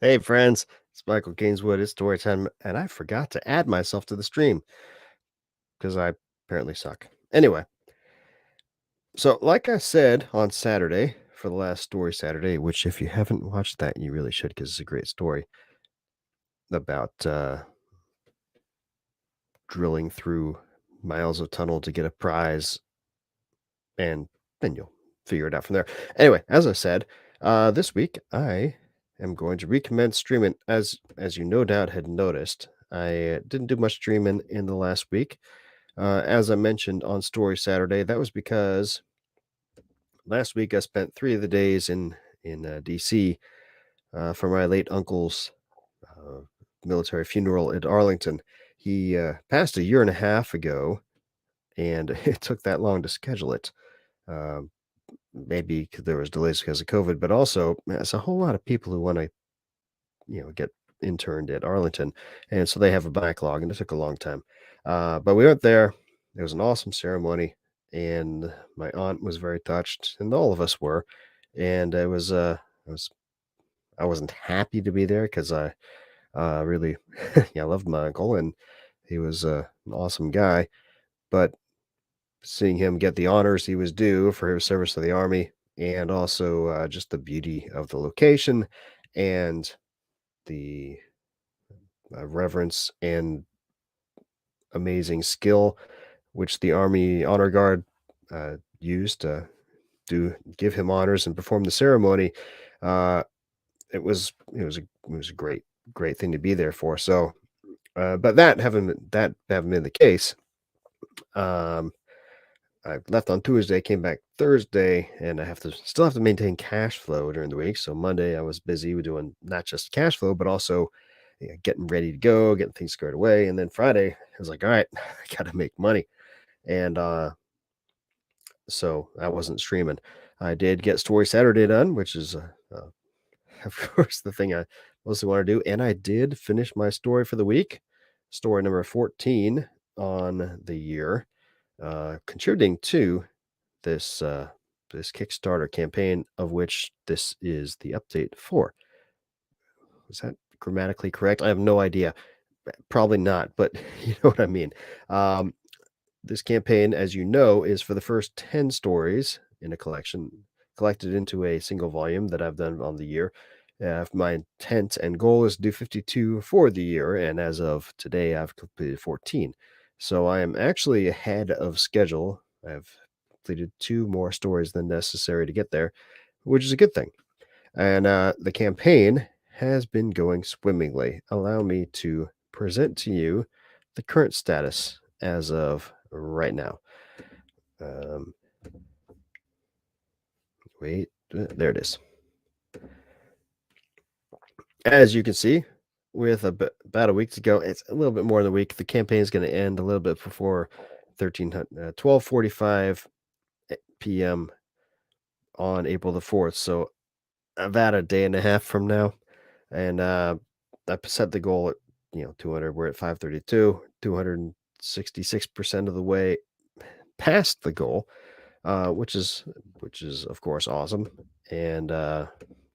Hey, friends, it's Michael Gainswood. It's story time, and I forgot to add myself to the stream because I apparently suck. Anyway, so like I said on Saturday for the last story Saturday, which if you haven't watched that, you really should because it's a great story about drilling through miles of tunnel to get a prize, and then you'll figure it out from there. Anyway, as I said, this week I am going to recommence streaming. As you no doubt had noticed, I didn't do much streaming in the last week. As I mentioned on Story Saturday, that was because last week I spent 3 of the days in DC for my late uncle's uh, military funeral at Arlington. He passed a year and a half ago, and it took that long to schedule it. Um, Maybe 'cause there was delays because of COVID, but also there's a whole lot of people who want to, get interned at Arlington, and so they have a backlog, and it took a long time. But we went there. It was an awesome ceremony, and my aunt was very touched, and all of us were. And it was I wasn't happy to be there because I really, yeah, I loved my uncle, and he was an awesome guy. But seeing him get the honors he was due for his service to the army, and also just the beauty of the location and the reverence and amazing skill which the Army Honor Guard used to give him honors and perform the ceremony. Uh, it was a great thing to be there for. So, but that having been the case, um, I left on Tuesday, came back Thursday, and I still have to maintain cash flow during the week. So Monday I was busy with doing not just cash flow, but also getting ready to go, getting things squared away. And then Friday, I was like, all right, I got to make money. And so I wasn't streaming. I did get Story Saturday done, which is, of course, the thing I mostly want to do. And I did finish my story for the week, story number 14 on the year, contributing to this Kickstarter campaign, of which this is the update for. Is that grammatically correct? I have no idea. Probably not, but you know what I mean. Um, this campaign, as you know, is for the first 10 stories in a collection collected into a single volume that I've done on the year. My intent and goal is to do 52 for the year, and as of today, I've completed 14. So I am actually ahead of schedule. I've completed 2 more stories than necessary to get there, which is a good thing. And the campaign has been going swimmingly. Allow me to present to you the current status as of right now. Um, wait, there it is. As you can see, with about a week to go, it's a little bit more than a week. The campaign is going to end a little bit before 12:45 p.m. on April the 4th. So about a day and a half from now. And I set the goal at 200. We're at 532, 266% of the way past the goal, which is of course awesome, and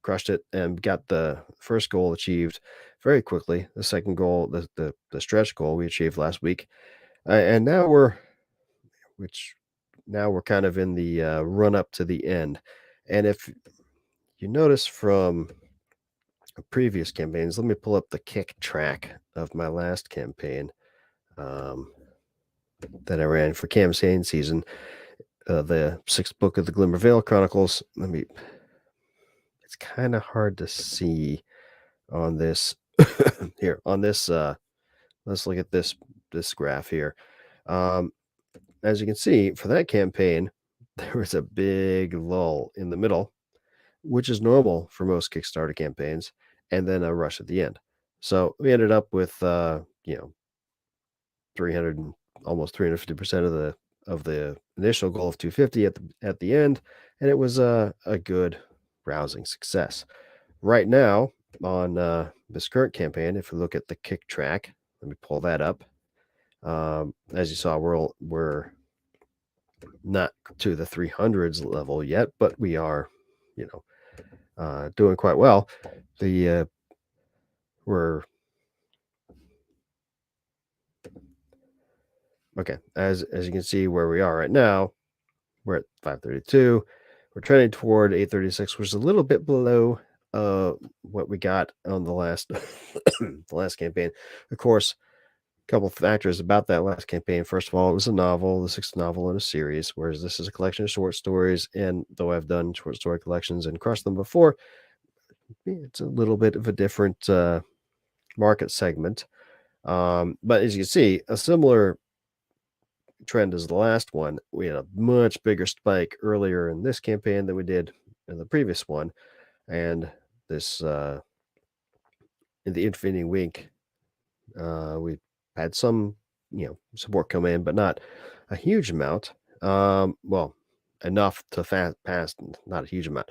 crushed it and got the first goal achieved very quickly. The second goal, the stretch goal, we achieved last week, and which now we're kind of in the run up to the end. And if you notice from previous campaigns, let me pull up the kick track of my last campaign um, that I ran for campaign season, the sixth book of the Glimmervale Chronicles. It's kind of hard to see on this here on this. Let's look at this graph here. Um, as you can see, for that campaign, there was a big lull in the middle, which is normal for most Kickstarter campaigns, and then a rush at the end. So we ended up with 300 almost 350% of the initial goal of 250 at the end, and it was a good rousing success. Right now on this current campaign, if we look at the kick track, let me pull that up. As you saw, we're not to the 300s level yet, but we are, you know, doing quite well. The we're okay, as you can see where we are right now, we're at 532. We're trending toward 836, which is a little bit below what we got on the last the last campaign. Of course, a couple factors about that last campaign. First of all, it was a novel, the sixth novel in a series, whereas this is a collection of short stories. And though I've done short story collections and crushed them before, it's a little bit of a different market segment. But as you can see, a similar trend as the last one. We had a much bigger spike earlier in this campaign than we did in the previous one. And this in the intervening week, we had some, support come in, but not a huge amount. Well, enough to pass, not a huge amount,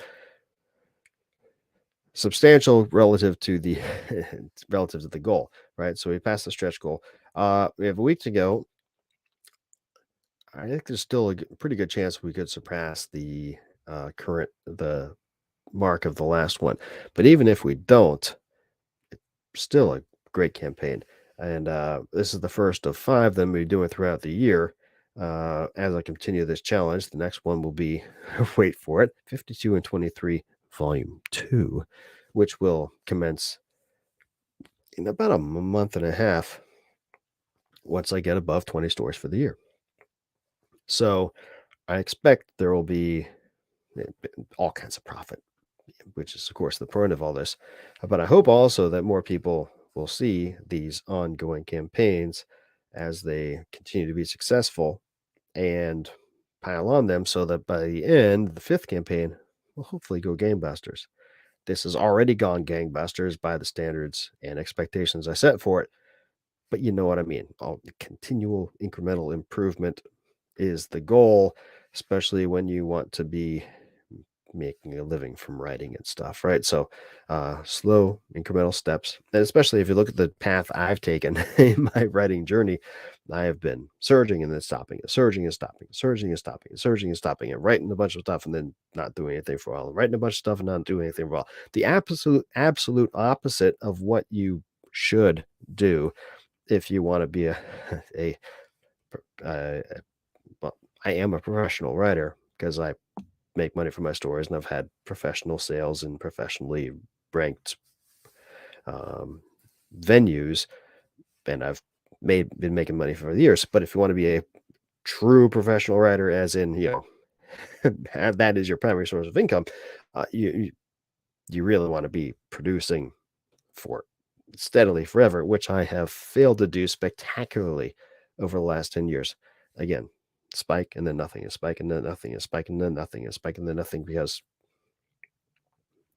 substantial relative to the relative to the goal, right? So we passed the stretch goal. We have a week to go. I think there's still a pretty good chance we could surpass the the mark of the last one. But even if we don't, still a great campaign. And this is the first of five that I'm going to be doing throughout the year. As I continue this challenge, the next one will be, wait for it, 52 and 23, Volume 2, which will commence in about a month and a half once I get above 20 stores for the year. So I expect there will be all kinds of profit, which is, of course, the point of all this. But I hope also that more people will see these ongoing campaigns as they continue to be successful and pile on them so that by the end, the fifth campaign will hopefully go gangbusters. This has already gone gangbusters by the standards and expectations I set for it, but you know what I mean. All the continual incremental improvement is the goal, especially when you want to be making a living from writing and stuff, right? So, slow incremental steps, and especially if you look at the path I've taken in my writing journey, I have been surging and then stopping, and surging and stopping, surging and stopping, and surging and stopping, and writing a bunch of stuff and then not doing anything for a while, and writing a bunch of stuff and not doing anything for a while. The absolute opposite of what you should do if you want to be a uh, well, I am a professional writer because I make money from my stories, and I've had professional sales and professionally ranked um, venues, and I've been making money for years. But if you want to be a true professional writer, as in that is your primary source of income, you really want to be producing for steadily forever, which I have failed to do spectacularly over the last 10 years. Again, spike and then nothing, a spike and then nothing, a spike and then nothing, a spike and then nothing, because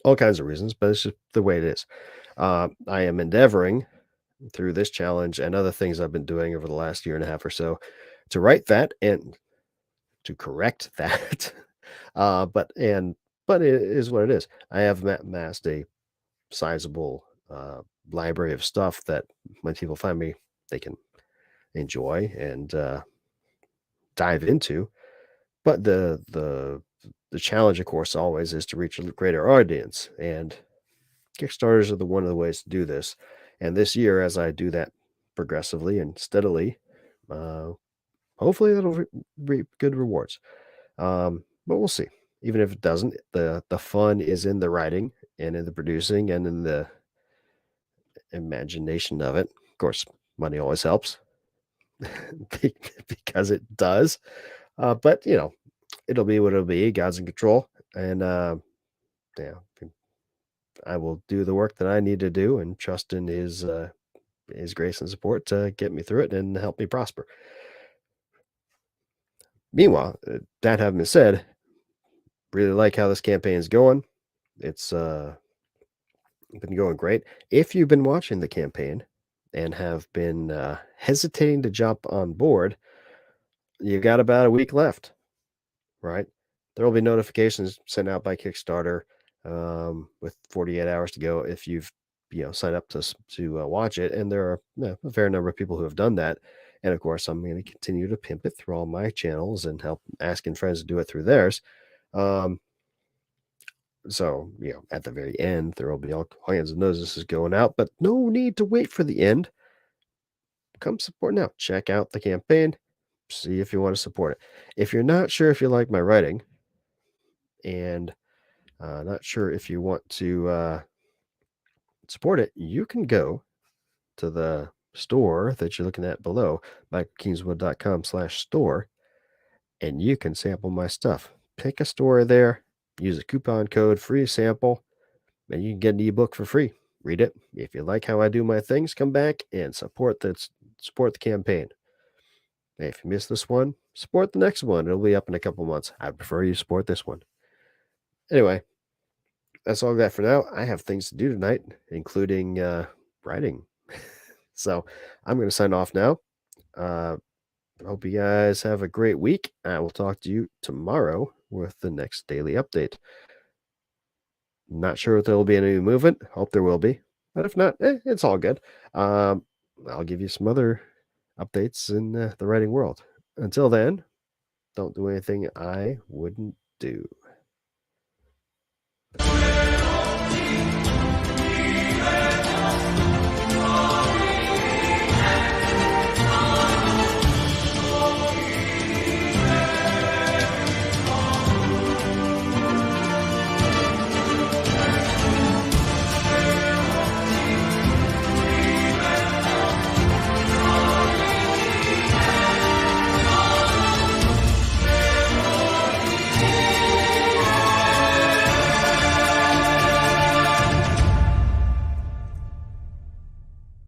all kinds of reasons, but it's just the way it is. I am endeavoring through this challenge and other things I've been doing over the last year and a half or so to write that and to correct that. But it is what it is. I have amassed a sizable library of stuff that when people find me, they can enjoy and dive into. But the challenge, of course, always is to reach a greater audience, and Kickstarters are the one of the ways to do this. And this year, as I do that progressively and steadily, uh, hopefully that'll reap good rewards. But we'll see. Even if it doesn't, the fun is in the writing and in the producing and in the imagination of it. Of course, money always helps because it does. But it'll be what it'll be. God's in control, and yeah, I will do the work that I need to do and trust in his grace and support to get me through it and help me prosper. Meanwhile, that having been said, really like how this campaign is going. It's been going great. If you've been watching the campaign and have been hesitating to jump on board, you got about a week left, right? There will be notifications sent out by Kickstarter with 48 hours to go if you've signed up to watch it, and there are a fair number of people who have done that. And of course, I'm going to continue to pimp it through all my channels and help asking friends to do it through theirs. Um, So, at the very end, there will be all kinds of notices going out, but no need to wait for the end. Come support now. Check out the campaign, see if you want to support it. If you're not sure if you like my writing and not sure if you want to support it, you can go to the store that you're looking at below, michaelkingswood.com/store, and you can sample my stuff. Pick a store there, use a coupon code, free sample, and you can get an ebook for free. Read it. If you like how I do my things, come back and support the campaign. Hey, if you miss this one, support the next one. It'll be up in a couple months. I'd prefer you support this one. Anyway, that's all I got for now. I have things to do tonight, including writing. So I'm going to sign off now. Uh, hope you guys have a great week. I will talk to you tomorrow with the next daily update. Not sure if there will be any movement. Hope there will be. But if not, it's all good. I'll give you some other updates in the writing world. Until then, don't do anything I wouldn't do.